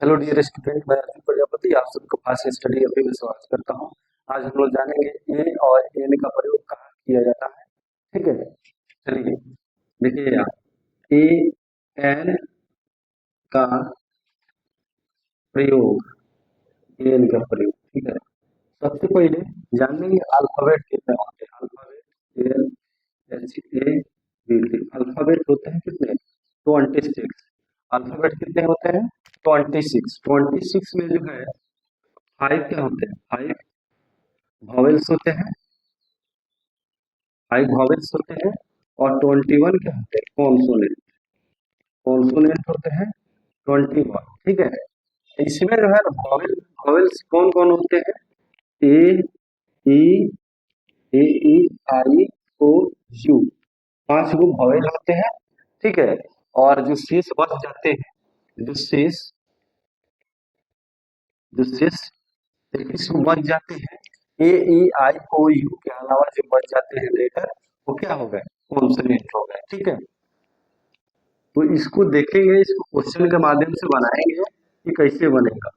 Hello dear student, मैं अर्जुन प्रजापति आप सबको फास्ट स्टडी अभी में स्वागत करता हूँ। आज हम लोग जानेंगे ए और एन का प्रयोग कहाँ किया जाता है। ठीक है, चलिए देखिए यहाँ ए एन का प्रयोग, एन का प्रयोग। ठीक है, सबसे पहले जान लेंगे अल्फाबेट कितने होते हैं। Alphabet L H A B T, alphabet होते हैं कितने? 26। अल्फाबेट कितने होते हैं? 26। 26 में जो है फाइव क्या होते हैं? फाइव वॉवेल्स होते हैं। फाइव वॉवेल्स होते हैं और 21 क्या होते हैं? कॉन्सोनेंट। कॉन्सोनेंट होते हैं 21। ठीक है, इसमें जो है वॉवेल, वॉवेल्स कौन कौन होते हैं? ए ई ए ई आई ओ यू, पांच गो वॉवेल होते हैं। ठीक है, और जो शेष बच जाते हैं, जो शेष 21 बच जाते हैं, ए ई आई ओ यू के अलावा जो बच जाते हैं लेटर, वो क्या हो गए? कॉन्सोनेंट हो गए। ठीक है, तो इसको देखेंगे, इसको क्वेश्चन के माध्यम से बनाएंगे कि कैसे बनेगा।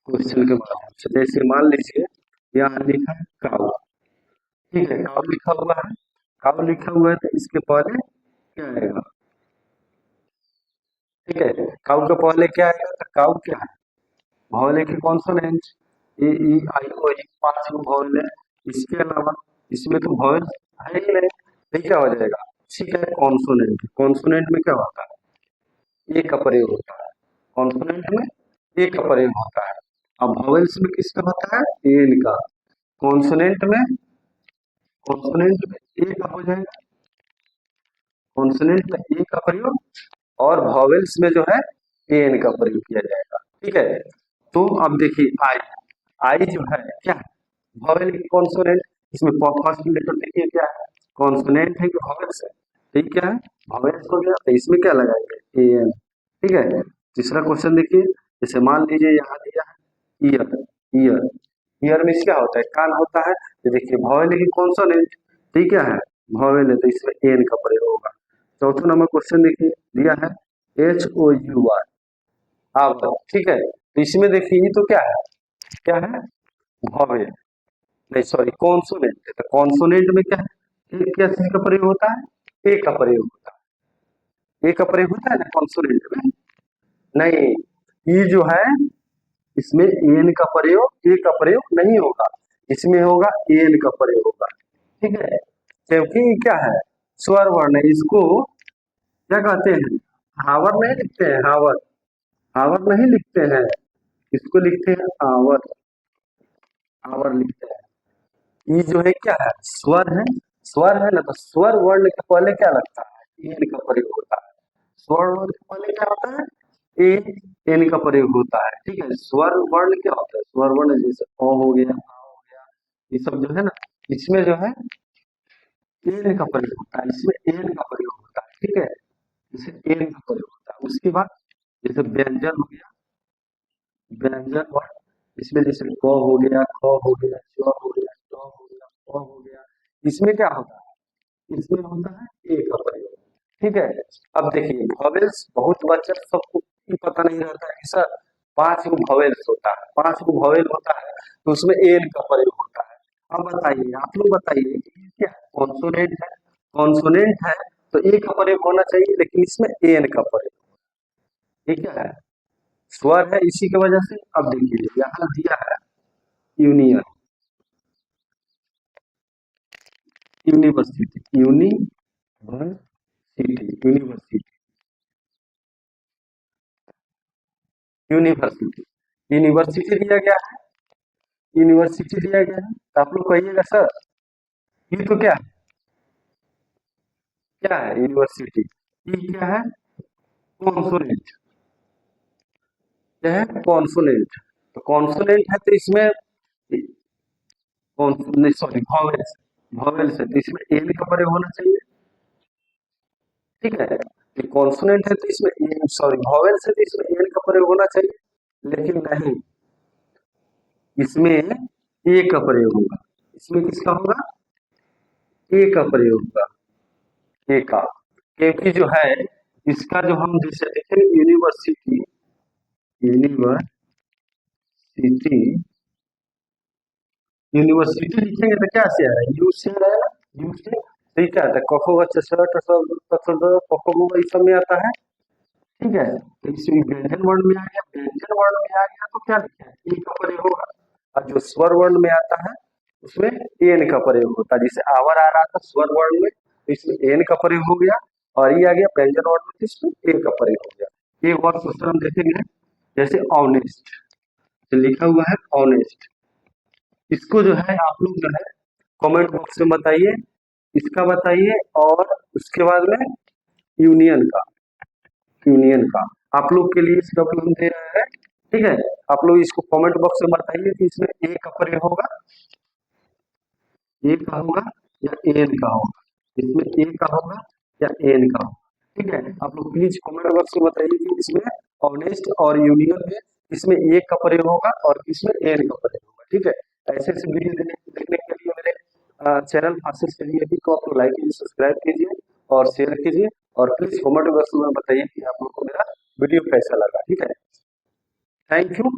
क्वेश्चन के माध्यम से जैसे मान लीजिए यहाँ लिखा है काउ। ठीक है, काउ लिखा हुआ है। काउ लिखा हुआ है तो इसके पहले क्या आएगा? ठीक है, काउ के पहले क्या आएगा? तो काउ क्या है? वॉवेल है कि consonant? A E I O you, पांच गो वॉवेल है। इसके अलावा इसमें तो वॉवेल है ही नहीं, तो क्या हो जाएगा? ठीक है, कॉन्सोनेंट। कॉन्सोनेंट में क्या होता है? ए का प्रयोग होता है। कॉन्सोनेंट में ए का प्रयोग होता है। अब वॉवेल्स में किसका होता है? एन का। कॉन्सोनेंट में, कॉन्सोनेंट में ए का हो जाएगा। कॉन्सोनेंट में ए का प्रयोग, और वॉवेल्स में जो है एन का प्रयोग किया जाएगा। ठीक है, तो अब देखिए आई, आई जो है क्या है? वॉवेल की कॉन्सोनेंट। इसमें फर्स्ट लेटर देखिए क्या है? कॉन्सोनेंट है कि वॉवेल्स है? ठीक, क्या है? वॉवेल्स हो गया, तो इसमें क्या लगाएंगे? A N. ठीक है, तीसरा क्वेश्चन देखिए, जैसे मान लीजिए यहाँ दिया है ईयर। ईयर, ईयर में क्या होता है? कान होता है। तो देखिए वॉवेल है कि कॉन्सोनेंट? ठीक है, वॉवेल है, तो इसमें एन का प्रयोग होगा। चौथा नंबर क्वेश्चन देखिए, दिया है H O U R, hour. ठीक है, तो इसमें देखिए ये तो क्या है? क्या है? वॉवेल, नहीं सॉरी कॉन्सोनेंट है। तो कॉन्सोनेंट में क्या है? क्या चीज का प्रयोग होता है? ए का प्रयोग होता है। ए का प्रयोग होता है ना कॉन्सोनेंट में? नहीं, ई जो है इसमें एन का प्रयोग, ए का प्रयोग नहीं होगा। इसमें होगा एन का प्रयोग होगा। ठीक है, क्योंकि ये क्या है? स्वर वर्ण है। इसको क्या कहते हैं? हावर नहीं लिखते हैं, हावर। हावर नहीं लिखते हैं, इसको लिखते हैं आवर। आवर लिखते हैं। ये जो है क्या है? स्वर है। स्वर है ना, तो स्वर वर्ण के पहले क्या लगता है? एन का प्रयोग होता है। स्वर वर्ण के पहले क्या होता है? ए, एन का प्रयोग होता है। ठीक है, स्वर वर्ण क्या होता है? स्वर वर्ण जैसे अ हो गया, आ हो गया, ये सब जो है ना, इसमें जो है एन का प्रयोग होता है। इसमें एन का प्रयोग होता है। ठीक है, इसे एन का प्रयोग होता है। उसके बाद जैसे व्यंजन हो गया, व्यंजन वर्ण, इसमें जैसे क हो गया, ख हो गया, च हो गया, ट हो गया, प हो गया, इसमें क्या होता है? इसमें होता है ए का प्रयोग। ठीक है, अब देखिए वॉवेल्स, बहुत बच्चा सबको ये पता नहीं रहता है कि सर पांच गो वॉवेल्स होता है, पांच गो वॉवेल होता है, तो उसमें एन का प्रयोग होता है। अब बताइए, आप लोग बताइए कि ये क्या है? कॉन्सोनेंट है। कॉन्सोनेंट है तो ए का प्रयोग होना चाहिए, लेकिन इसमें एन का प्रयोग। ये क्या है? स्वर है, इसी की वजह से। अब देखिए यहाँ दिया है union, university, university, university, university दिया गया है। यूनिवर्सिटी दिया गया है, तो आप लोग कहिएगा सर ये तो क्या है? क्या है यूनिवर्सिटी? ये क्या है? कॉन्सोनेंट। क्या है? कॉन्सोनेंट। तो कॉन्सोनेंट है तो इसमें नहीं सॉरी वॉवेल्स, वॉवेल्स है तो इसमें एन का प्रयोग होना चाहिए। ठीक है, ये कॉन्सोनेंट है तो इसमें सॉरी वॉवेल्स है तो इसमें एन का प्रयोग होना चाहिए, लेकिन नहीं, इसमें ए का प्रयोग होगा। इसमें किसका होगा? ए का प्रयोग होगा। ए का, क्योंकि जो है इसका जो हम जैसे देखेंगे यूनिवर्सिटी, यूनिवर्सिटी, यूनिवर्सिटी लिखेंगे तो क्या से आएगा, यू से आएगा, यू से, तो ये क्या आता है, कखो ग छ पखो ग इस सब में आता है। ठीक है, तो इसमें व्यंजन वर्ण में आ गया, व्यंजन वर्ण में आ गया तो क्या लिखे हैं, ई का प्रयोग होगा। और जो स्वर वर्ण में आता है उसमें एन का प्रयोग होता है। जैसे आवर आ रहा था स्वर वर्ण में, तो इसमें एन का प्रयोग हो गया, और ये आ गया व्यंजन वर्ण में, तो इसमें ए का प्रयोग हो गया। एक और क्वेश्चन हम देखेंगे, जैसे ऑनेस्ट, तो लिखा हुआ है ऑनेस्ट, इसको जो है आप लोग जो है कमेंट बॉक्स में बताइए, इसका बताइए, और उसके बाद में यूनियन का, यूनियन का आप लोग के लिए इसका भी हम दे रहे हैं। ठीक है, आप लोग इसको कमेंट बॉक्स में बताइए कि इसमें ए का प्रयोग होगा, ए का होगा या एन का होगा, इसमें ए का होगा या एन का होगा। ठीक है, आप लोग प्लीज कमेंट बॉक्स में बताइए कि इसमें ऑनेस्ट और यूनियन में इसमें ए का प्रयोग होगा और इसमें एन का प्रयोग होगा। ठीक है, ऐसे ऐसे वीडियो देखने के लिए मेरे चैनल फासिस के लिए भी को आप लोग लाइक कीजिए, सब्सक्राइब कीजिए और शेयर कीजिए, और प्लीज कमेंट बॉक्स में बताइए कि आप लोग को मेरा वीडियो कैसा लगा। ठीक है, थैंक यू।